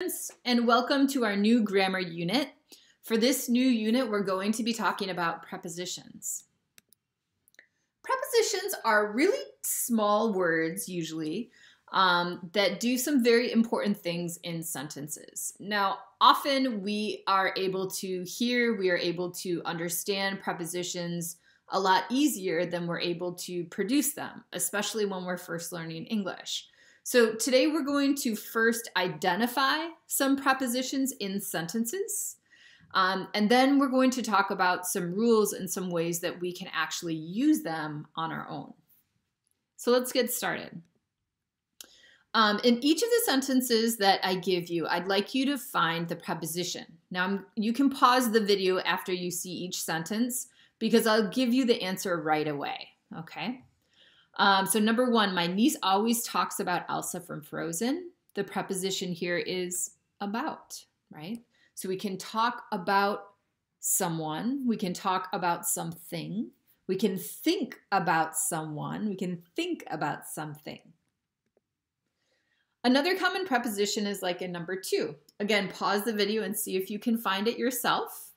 And welcome to our new grammar unit. For this new unit, we're going to be talking about prepositions. Prepositions are really small words, usually, that do some very important things in sentences. Now, often we are able to understand prepositions a lot easier than we're able to produce them, especially when we're first learning English. So today we're going to first identify some prepositions in sentences, and then we're going to talk about some rules and some ways that we can actually use them on our own. So let's get started. In each of the sentences that I give you, I'd like you to find the preposition. Now, you can pause the video after you see each sentence because I'll give you the answer right away, okay? So number one, my niece always talks about Elsa from Frozen. The preposition here is about, right? So we can talk about someone, we can talk about something, we can think about someone, we can think about something. Another common preposition is like in number two. Again, pause the video and see if you can find it yourself.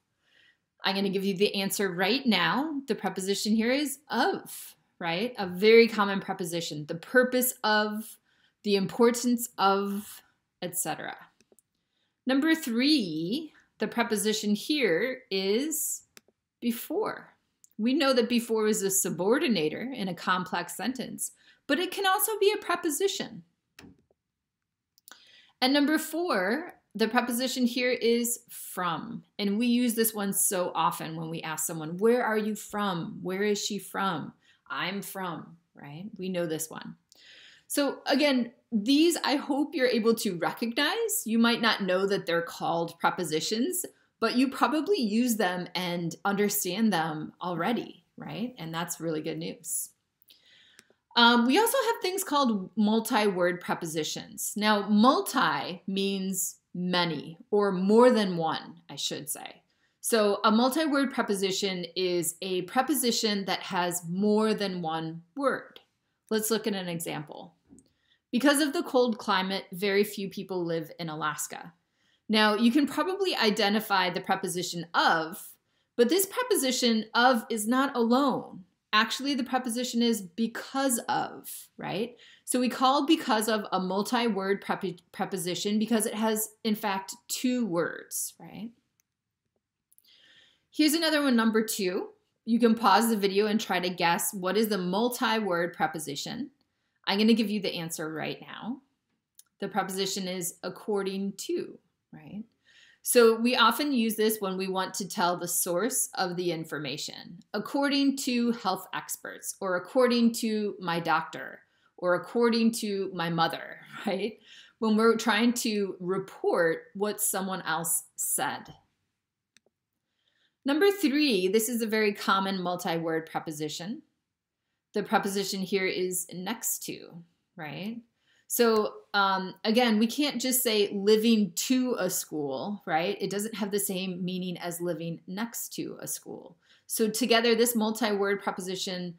I'm going to give you the answer right now. The preposition here is of. Right? A very common preposition. The purpose of, the importance of, etc. Number three, the preposition here is before. We know that before is a subordinator in a complex sentence, but it can also be a preposition. And number four, the preposition here is from. And we use this one so often when we ask someone, where are you from? Where is she from? I'm from, right? We know this one. So again, these I hope you're able to recognize. You might not know that they're called prepositions, but you probably use them and understand them already, right? And that's really good news. We also have things called multi-word prepositions. Now, multi means many or more than one, I should say. So a multi-word preposition is a preposition that has more than one word. Let's look at an example. Because of the cold climate, very few people live in Alaska. Now, you can probably identify the preposition of, but this preposition of is not alone. Actually, the preposition is because of, right? So we call because of a multi-word preposition because it has, in fact, two words, right? Here's another one, number two. You can pause the video and try to guess what is the multi-word preposition. I'm going to give you the answer right now. The preposition is according to, right? So we often use this when we want to tell the source of the information. According to health experts, or according to my doctor, or according to my mother, right? When we're trying to report what someone else said. Number three, this is a very common multi-word preposition. The preposition here is next to, right? So again, we can't just say living to a school, right? It doesn't have the same meaning as living next to a school. So together, this multi-word preposition,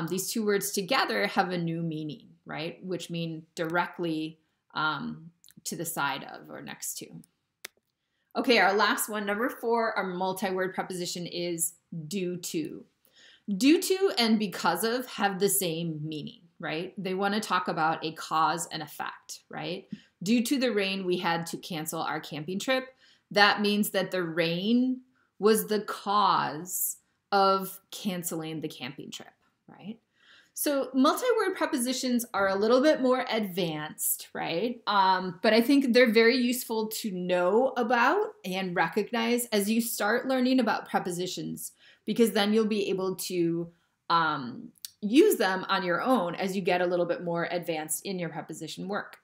these two words together have a new meaning, right? Which mean directly to the side of or next to. Okay, our last one, number four, our multi-word preposition is due to. Due to and because of have the same meaning, right? They want to talk about a cause and effect, right? Due to the rain, we had to cancel our camping trip. That means that the rain was the cause of canceling the camping trip, right? So multi-word prepositions are a little bit more advanced, right? But I think they're very useful to know about and recognize as you start learning about prepositions, because then you'll be able to use them on your own as you get a little bit more advanced in your preposition work.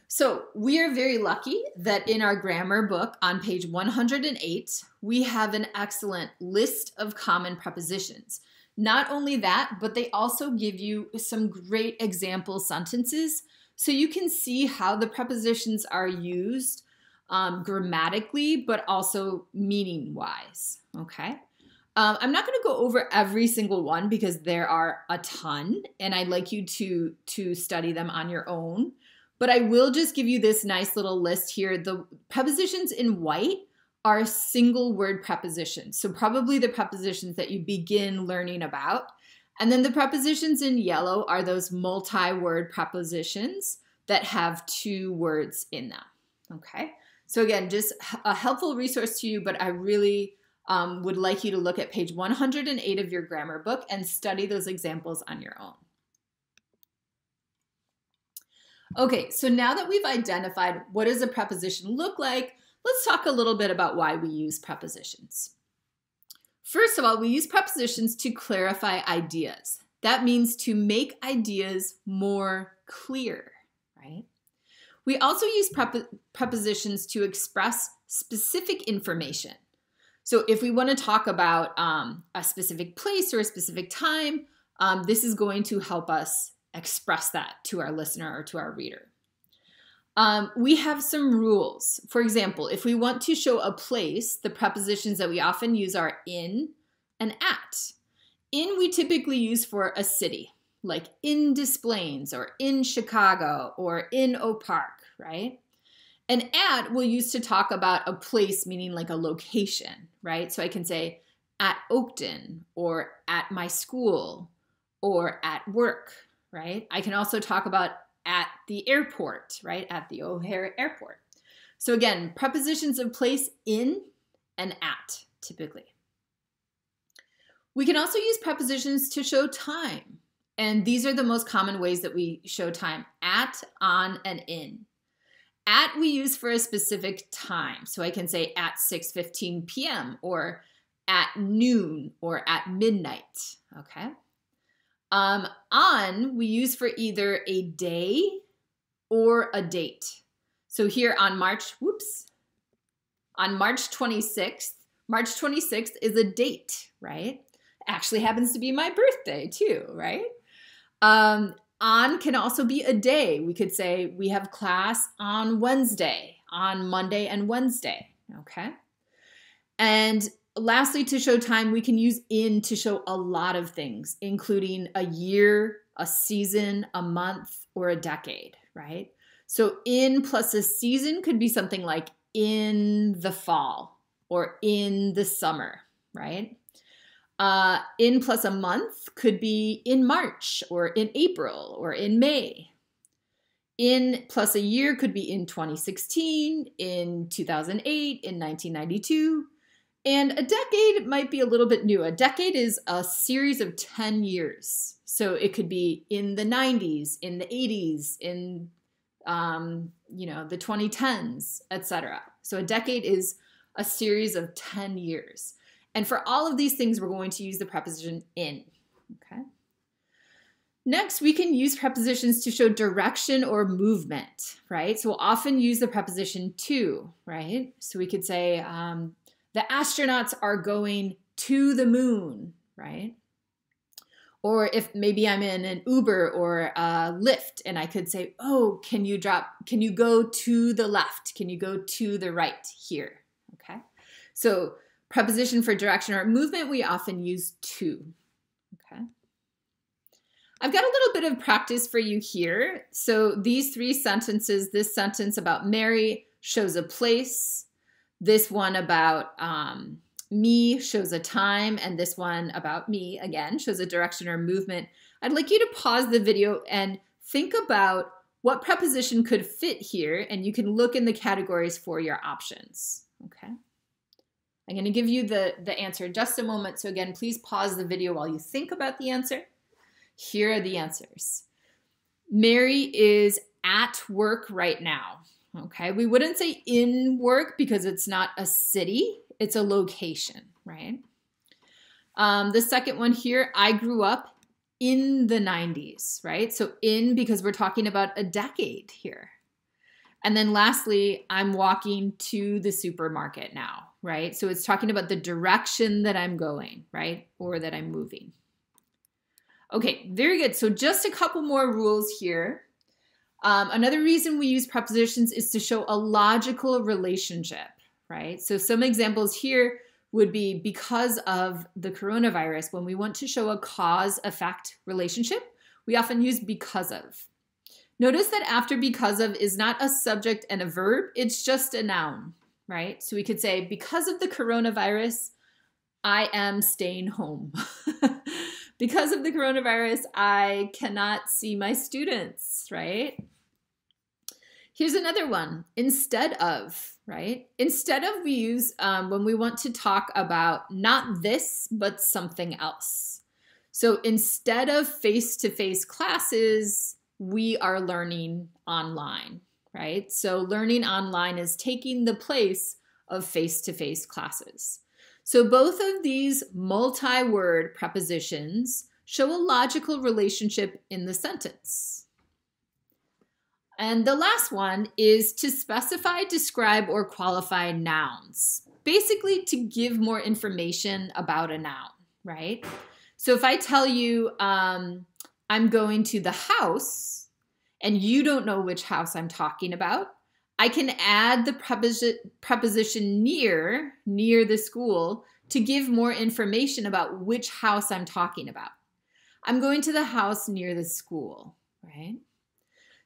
So we are very lucky that in our grammar book on page 108, we have an excellent list of common prepositions. Not only that, but they also give you some great example sentences so you can see how the prepositions are used grammatically, but also meaning-wise, okay? I'm not going to go over every single one because there are a ton, and I'd like you to study them on your own. But I will just give you this nice little list here. The prepositions in white are single word prepositions. So probably the prepositions that you begin learning about. And then the prepositions in yellow are those multi-word prepositions that have 2 words in them. Okay. So again, just a helpful resource to you, but I really would like you to look at page 108 of your grammar book and study those examples on your own. Okay, so now that we've identified what does a preposition look like, let's talk a little bit about why we use prepositions. First of all, we use prepositions to clarify ideas. That means to make ideas more clear, right? We also use prepositions to express specific information. So if we want to talk about a specific place or a specific time, this is going to help us express that to our listener or to our reader. We have some rules. For example, if we want to show a place, the prepositions that we often use are in and at. In we typically use for a city, like in Des Plaines or in Chicago or in Oak Park, right? And at we'll use to talk about a place, meaning like a location, right? So I can say at Oakton or at my school or at work, right? I can also talk about at the airport, right? At the O'Hare Airport. So again, prepositions of place in and at, typically. We can also use prepositions to show time. And these are the most common ways that we show time: at, on, and in. At we use for a specific time. So I can say at 6:15 p.m. or at noon or at midnight, okay? On we use for either a day or a date. So here on March 26th, March 26th is a date, right? Actually happens to be my birthday too, right? On can also be a day. We could say we have class on Wednesday, on Monday and Wednesday, okay? And lastly, to show time, we can use in to show a lot of things, including a year, a season, a month, or a decade, right? So in plus a season could be something like in the fall or in the summer, right? In plus a month could be in March or in April or in May. In plus a year could be in 2016, in 2008, in 1992. And a decade might be a little bit new. A decade is a series of 10 years. So it could be in the 90s, in the 80s, in the 2010s, etc. So a decade is a series of 10 years. And for all of these things, we're going to use the preposition in, okay? Next, we can use prepositions to show direction or movement, right? So we'll often use the preposition to, right? So we could say, the astronauts are going to the moon, right? Or if maybe I'm in an Uber or a Lyft and I could say, oh, can you go to the left? Can you go to the right here, okay? So preposition for direction or movement, we often use to, okay? I've got a little bit of practice for you here. So these 3 sentences, this sentence about Mary shows a place, this one about me shows a time, and this one about me, again, shows a direction or movement. I'd like you to pause the video and think about what preposition could fit here, and you can look in the categories for your options, okay? I'm going to give you the answer in just a moment. So again, please pause the video while you think about the answer. Here are the answers. Mary is at work right now. Okay, we wouldn't say in work because it's not a city, it's a location, right? The second one here, I grew up in the 90s, right? So in because we're talking about a decade here. And then lastly, I'm walking to the supermarket now, right? So it's talking about the direction that I'm going, right? Or that I'm moving. Okay, very good. So just a couple more rules here. Another reason we use prepositions is to show a logical relationship, right? So some examples here would be because of the coronavirus. When we want to show a cause-effect relationship, we often use because of. Notice that after because of is not a subject and a verb, it's just a noun, right? So we could say, because of the coronavirus, I am staying home. Because of the coronavirus, I cannot see my students, right? Here's another one, instead of, right? Instead of, we use when we want to talk about not this, but something else. So instead of face-to-face classes, we are learning online, right? So learning online is taking the place of face-to-face classes. So both of these multi-word prepositions show a logical relationship in the sentence. And the last one is to specify, describe, or qualify nouns. Basically to give more information about a noun, right? So if I tell you, I'm going to the house, and you don't know which house I'm talking about, I can add the preposition near the school to give more information about which house I'm talking about. I'm going to the house near the school, right?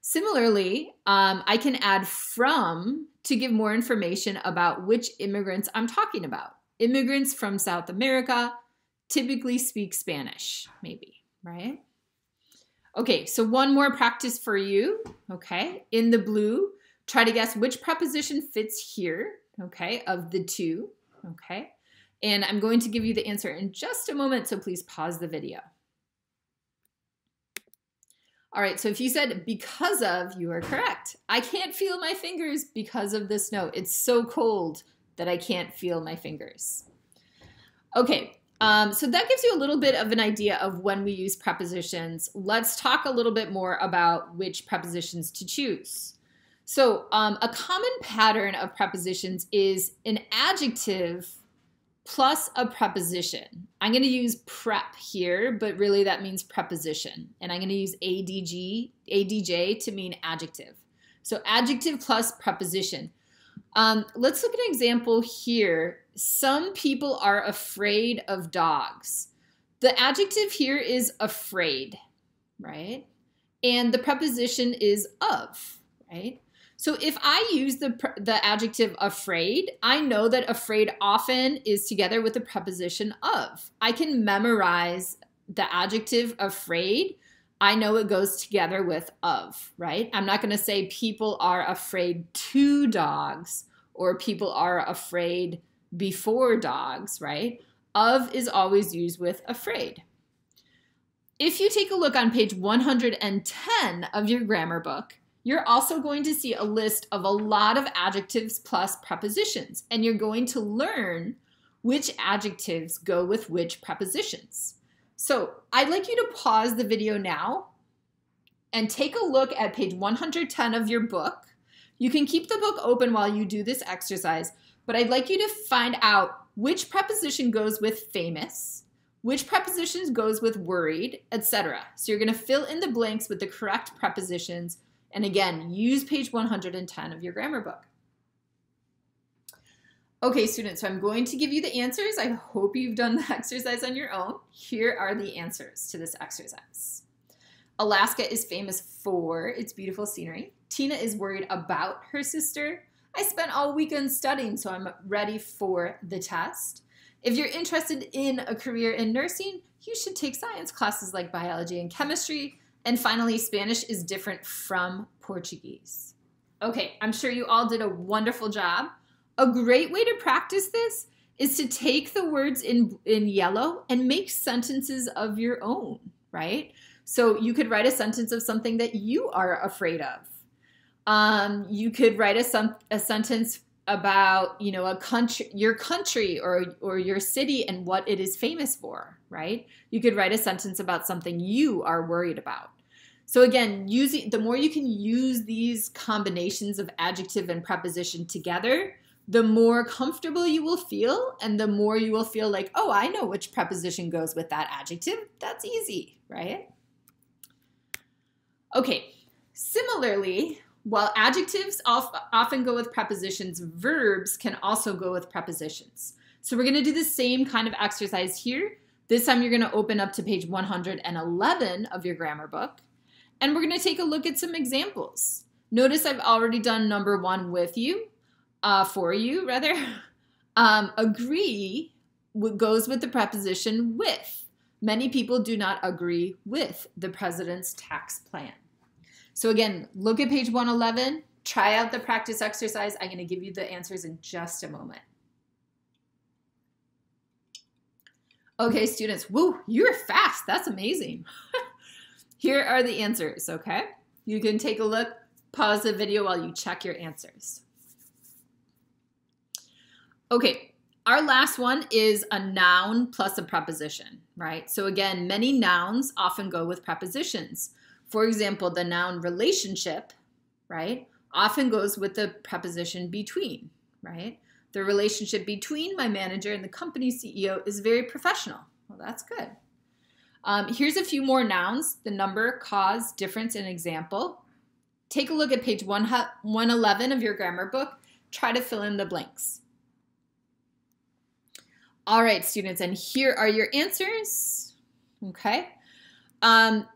Similarly, I can add from to give more information about which immigrants I'm talking about. Immigrants from South America typically speak Spanish, maybe, right? Okay, so one more practice for you, okay? In the blue, try to guess which preposition fits here, okay, of the two, okay? And I'm going to give you the answer in just a moment, so please pause the video. All right, so if you said because of, you are correct. I can't feel my fingers because of the snow. It's so cold that I can't feel my fingers. Okay. So that gives you a little bit of an idea of when we use prepositions. Let's talk a little bit more about which prepositions to choose. So a common pattern of prepositions is an adjective plus a preposition. I'm going to use prep here, but really that means preposition. And I'm going to use ADJ to mean adjective. So adjective plus preposition. Let's look at an example here. Some people are afraid of dogs. The adjective here is afraid, right? And the preposition is of, right? So if I use the adjective afraid, I know that afraid often is together with the preposition of. I can memorize the adjective afraid. I know it goes together with of, right? I'm not going to say people are afraid to dogs or people are afraid before dogs, right? Of is always used with afraid. If you take a look on page 110 of your grammar book, you're also going to see a list of a lot of adjectives plus prepositions, and you're going to learn which adjectives go with which prepositions. So I'd like you to pause the video now and take a look at page 110 of your book. You can keep the book open while you do this exercise, but I'd like you to find out which preposition goes with famous, which preposition goes with worried, etc. So you're going to fill in the blanks with the correct prepositions. And again, use page 110 of your grammar book. Okay, students, so I'm going to give you the answers. I hope you've done the exercise on your own. Here are the answers to this exercise. Alaska is famous for its beautiful scenery. Tina is worried about her sister. I spent all weekend studying, so I'm ready for the test. If you're interested in a career in nursing, you should take science classes like biology and chemistry. And finally, Spanish is different from Portuguese. Okay, I'm sure you all did a wonderful job. A great way to practice this is to take the words in yellow and make sentences of your own, right? So you could write a sentence of something that you are afraid of. You could write a sentence about, you know, your country or your city and what it is famous for, right? You could write a sentence about something you are worried about. So again, the more you can use these combinations of adjective and preposition together, the more comfortable you will feel and the more you will feel like, oh, I know which preposition goes with that adjective. That's easy, right? Okay, similarly, while adjectives often go with prepositions, verbs can also go with prepositions. So we're going to do the same kind of exercise here. This time you're going to open up to page 111 of your grammar book. And we're going to take a look at some examples. Notice I've already done number 1 with you, for you rather. Agree goes with the preposition with. Many people do not agree with the president's tax plan. So again, look at page 111. Try out the practice exercise. I'm going to give you the answers in just a moment. Okay, students. Woo, you're fast. That's amazing. Here are the answers, okay? You can take a look, pause the video while you check your answers. Okay, our last one is a noun plus a preposition, right? So again, many nouns often go with prepositions. For example, the noun relationship, right, often goes with the preposition between, right? The relationship between my manager and the company CEO is very professional. Well, that's good. Here's a few more nouns: the number, cause, difference, and example. Take a look at page 111 of your grammar book. Try to fill in the blanks. All right, students, and here are your answers. Okay.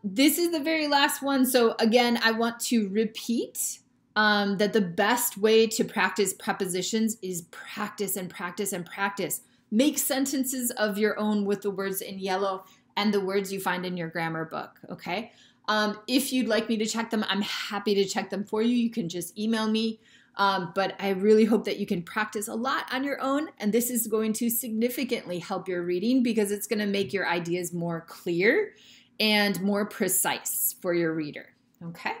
This is the very last one. So again, I want to repeat that the best way to practice prepositions is practice and practice and practice. Make sentences of your own with the words in yellow and the words you find in your grammar book, okay? If you'd like me to check them, I'm happy to check them for you. You can just email me. But I really hope that you can practice a lot on your own, and this is going to significantly help your reading because it's going to make your ideas more clear and more precise for your reader, okay?